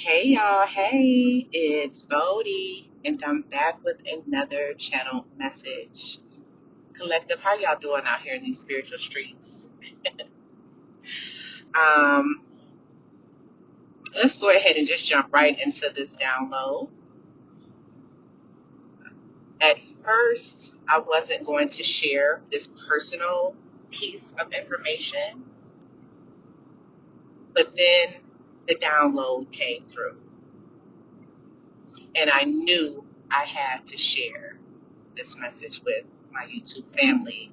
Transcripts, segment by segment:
Hey y'all, hey, it's Bodie, and I'm back with another channel message. Collective, how y'all doing out here in these spiritual streets? Um, let's go ahead and just jump right into this download. At first, I wasn't going to share this personal piece of information, but then the download came through, and I knew I had to share this message with my YouTube family.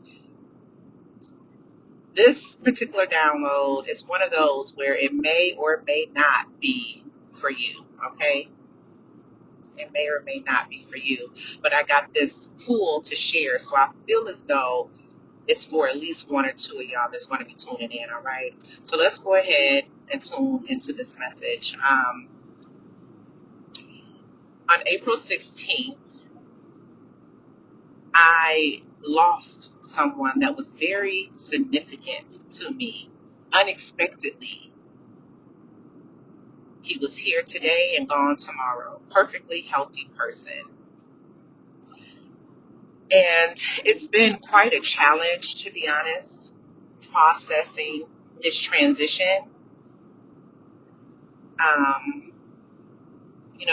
This particular download is one of those where it may or may not be for you, okay? It may or may not be for you, but I got this pool to share, so I feel as though it's for at least one or two of y'all that's going to be tuning in, all right? So let's go ahead and tune into this message. On April 16th, I lost someone that was very significant to me unexpectedly. He was here today and gone tomorrow. Perfectly healthy person. And it's been quite a challenge, to be honest, processing his transition. Um,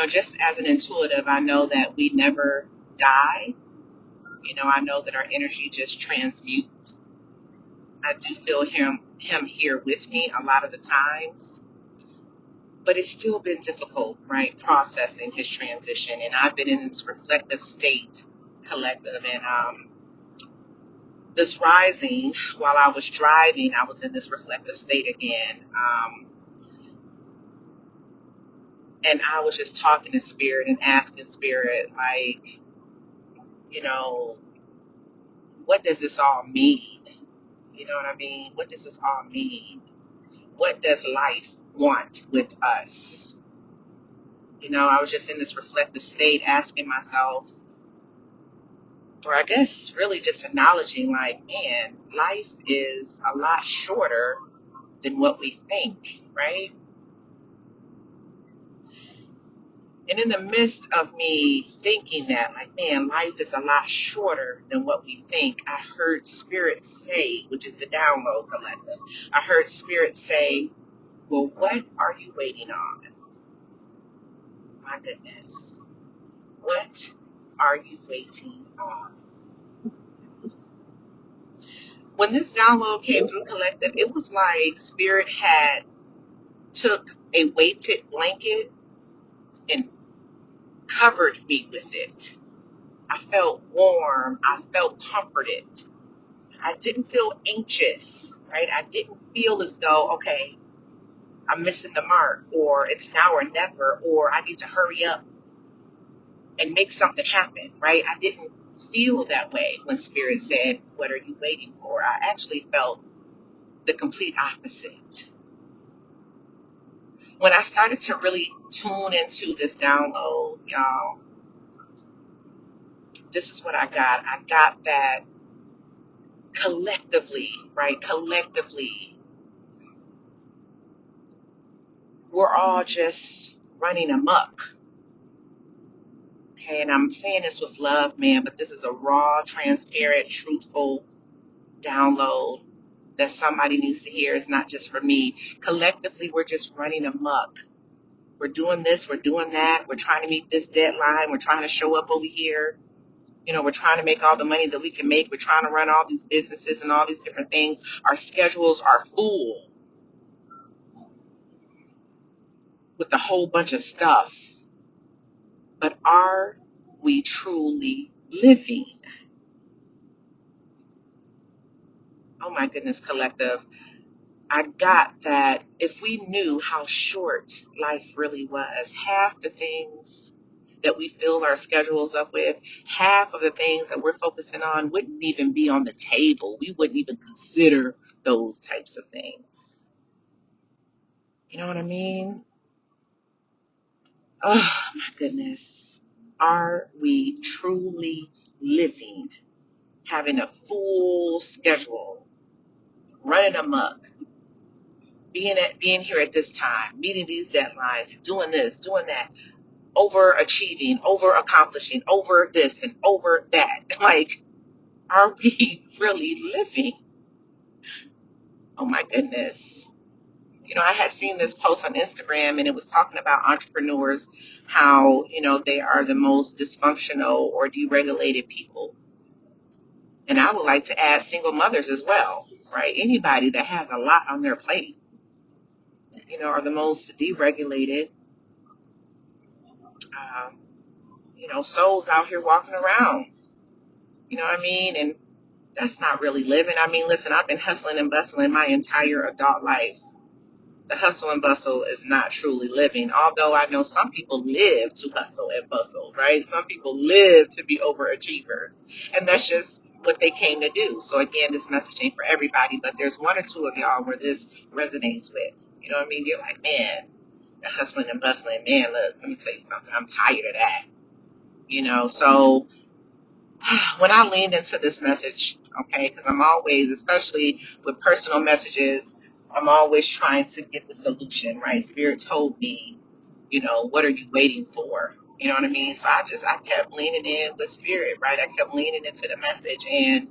just as an intuitive, I know that we never die. I know that our energy just transmutes. I do feel him here with me a lot of the times. But it's still been difficult, right, processing his transition. And I've been in this reflective state, collective. And this rising, while I was driving, I was in this reflective state again. And I was just talking to Spirit and asking Spirit, like, you know, what does this all mean? You know what I mean? What does this all mean? What does life want with us? I was just in this reflective state asking myself, or I guess really just acknowledging, like, man, life is a lot shorter than what we think, right? And in the midst of me thinking that, like, man, life is a lot shorter than what we think, I heard Spirit say, which is the download collective, I heard Spirit say, well, what are you waiting on? My goodness. What are you waiting on? When this download came through collective, it was like Spirit had took a weighted blanket and covered me with it. I felt warm. I felt comforted. I didn't feel anxious, right? I didn't feel as though, okay, I'm missing the mark, or it's now or never, or I need to hurry up and make something happen, right? I didn't feel that way when Spirit said, what are you waiting for? I actually felt the complete opposite. When I started to really tune into this download, y'all, this is what I got. I got that collectively, right? Collectively, we're all just running amok. Okay, and I'm saying this with love, man, but this is a raw, transparent, truthful download that somebody needs to hear. It's not just for me. Collectively, we're just running amok. We're doing this, we're doing that, we're trying to meet this deadline, we're trying to show up over here. We're trying to make all the money that we can make. We're trying to run all these businesses and all these different things. Our schedules are full with a whole bunch of stuff. But are we truly living? Oh my goodness, collective. I got that if we knew how short life really was, half the things that we fill our schedules up with, half of the things that we're focusing on wouldn't even be on the table. We wouldn't even consider those types of things. You know what I mean? Oh my goodness. Are we truly living, having a full schedule, running amok? being here at this time, meeting these deadlines, doing this, doing that, overachieving, over accomplishing, over this and over that. Like, are we really living? Oh my goodness. I had seen this post on Instagram and it was talking about entrepreneurs, how, they are the most dysfunctional or deregulated people. And I would like to add single mothers as well, right? Anybody that has a lot on their plate, are the most deregulated, um, souls out here walking around. You know what I mean? And that's not really living. I mean, listen, I've been hustling and bustling my entire adult life. The hustle and bustle is not truly living, although I know some people live to hustle and bustle, right? Some people live to be overachievers, and that's just what they came to do. So again, this message ain't for everybody, but there's one or two of y'all where this resonates with. You know what I mean? You're like, man, the hustling and bustling, man, look, let me tell you something. I'm tired of that. So when I leaned into this message, okay, because I'm always, especially with personal messages, I'm always trying to get the solution, right? Spirit told me, what are you waiting for? You know what I mean? So I kept leaning in with Spirit, right? I kept leaning into the message, and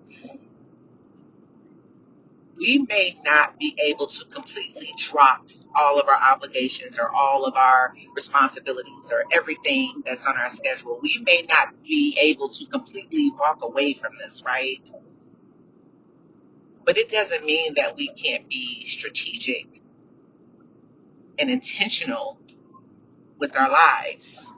we may not be able to completely drop all of our obligations or all of our responsibilities or everything that's on our schedule. We may not be able to completely walk away from this, right? But it doesn't mean that we can't be strategic and intentional with our lives.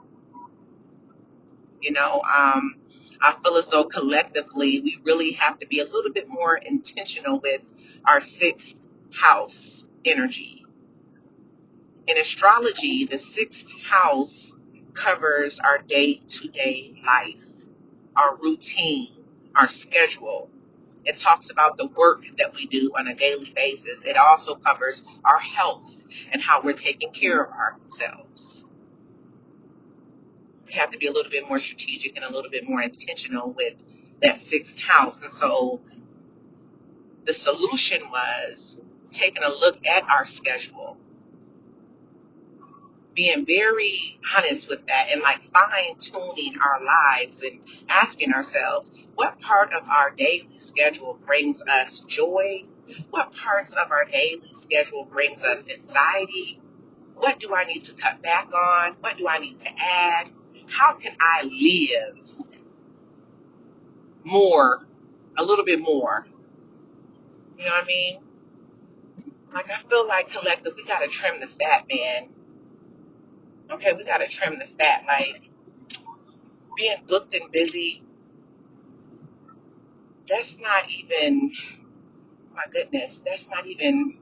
I feel as though collectively we really have to be a little bit more intentional with our sixth house energy. In astrology, the sixth house covers our day-to-day life, our routine, our schedule. It talks about the work that we do on a daily basis. It also covers our health and how we're taking care of ourselves. We have to be a little bit more strategic and a little bit more intentional with that sixth house. And so the solution was taking a look at our schedule, being very honest with that, and like fine tuning our lives and asking ourselves, what part of our daily schedule brings us joy? What parts of our daily schedule brings us anxiety? What do I need to cut back on? What do I need to add? How can I live more, a little bit more? You know what I mean? Like, I feel like collective, we got to trim the fat, man. Okay, we got to trim the fat. Like, being booked and busy, that's not even, my goodness, that's not even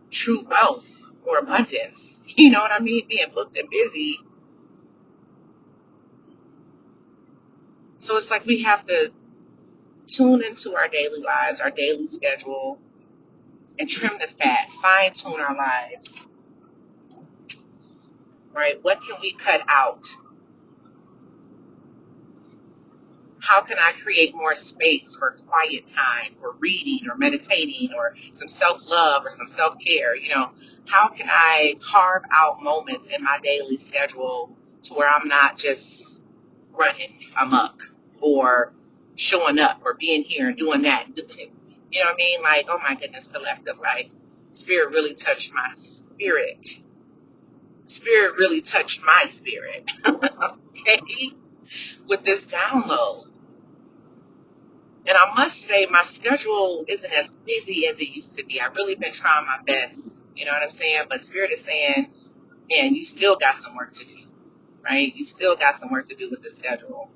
true wealth or abundance. You know what I mean? Being booked and busy. So it's like we have to tune into our daily lives, our daily schedule, and trim the fat, fine tune our lives, right? What can we cut out? How can I create more space for quiet time, for reading or meditating or some self-love or some self-care? How can I carve out moments in my daily schedule to where I'm not just running amok or showing up or being here and doing that? You know what I mean? Like, oh my goodness, collective, like, Spirit really touched my spirit. Spirit really touched my spirit, okay, with this download. And I must say, my schedule isn't as busy as it used to be. I've really been trying my best. You know what I'm saying? But Spirit is saying, man, you still got some work to do, right? You still got some work to do with the schedule.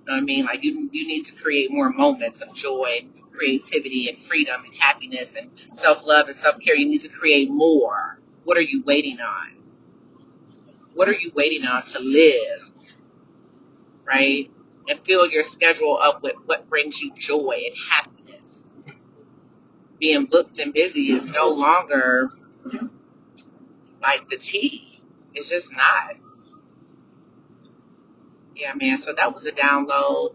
You know what I mean? Like, you need to create more moments of joy, creativity, and freedom, and happiness, and self-love, and self-care. You need to create more. What are you waiting on? What are you waiting on to live, right? And fill your schedule up with what brings you joy and happiness. Being booked and busy is no longer like the tea. It's just not. Yeah, man. So that was a download.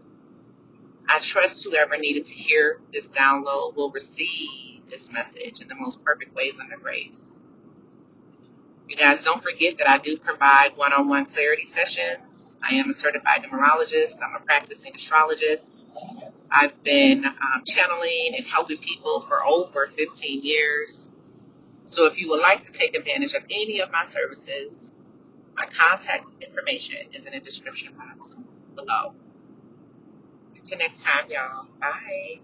I trust whoever needed to hear this download will receive this message in the most perfect ways under grace. You guys don't forget that I do provide one-on-one clarity sessions. I am a certified numerologist. I'm a practicing astrologist. I've been channeling and helping people for over 15 years. So if you would like to take advantage of any of my services, my contact information is in the description box below. Until next time, y'all. Bye.